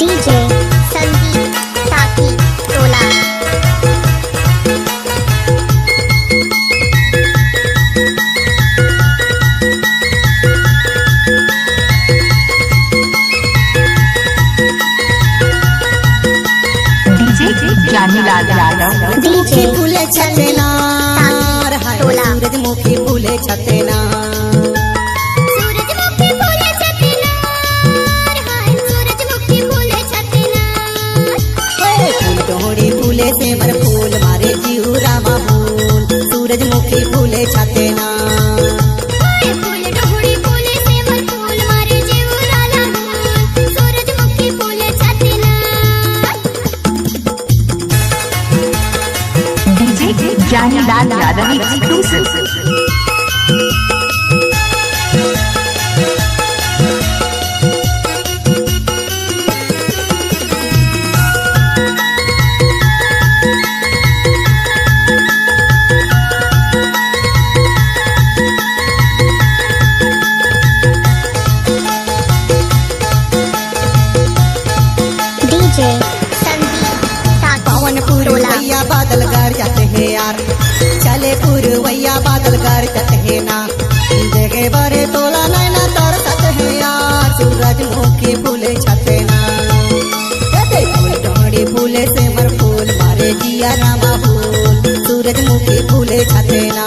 DJ Sandeep साथी टोला। जानीलाल Yadav DJ फूले छतेना सूरजमुखी फूले छतेना सूरजमुखी फूले छतेना सूरजमुखी फूले छतेना फूल डोहरी फूले से मर फूल मारे जीवरा फूल सूरजमुखी फूले छतेना फूल डोहरी फूले से मर फूल मारे जीवरा सूरजमुखी फूले छतेना। DJ Janilal Yadav exclusive DJ Sandeep साथी पवन पुरवैया बादल गड़ जाते हैं यार चले पुरवैया बादल गड़ जाते हैं ना देखे बड़े तोला नैना तरसत है यार सूरजमुखी फूले छतेना फूल डोहरी फूले से मर फूल मारे जिया रामा फूल सूरजमुखी फूले छतेना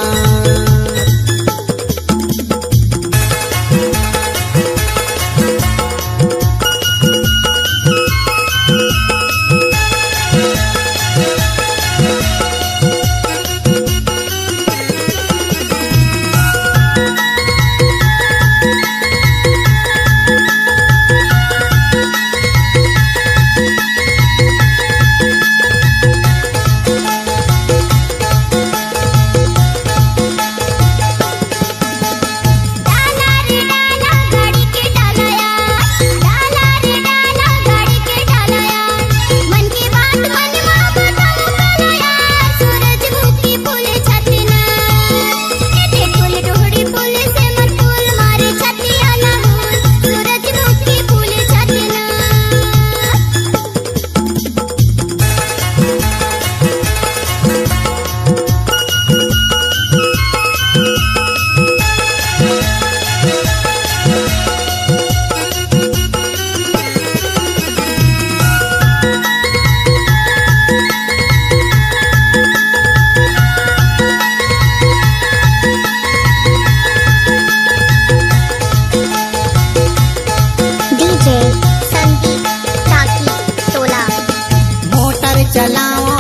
डीजे संदीप साथी टोला। मोटर चलाओ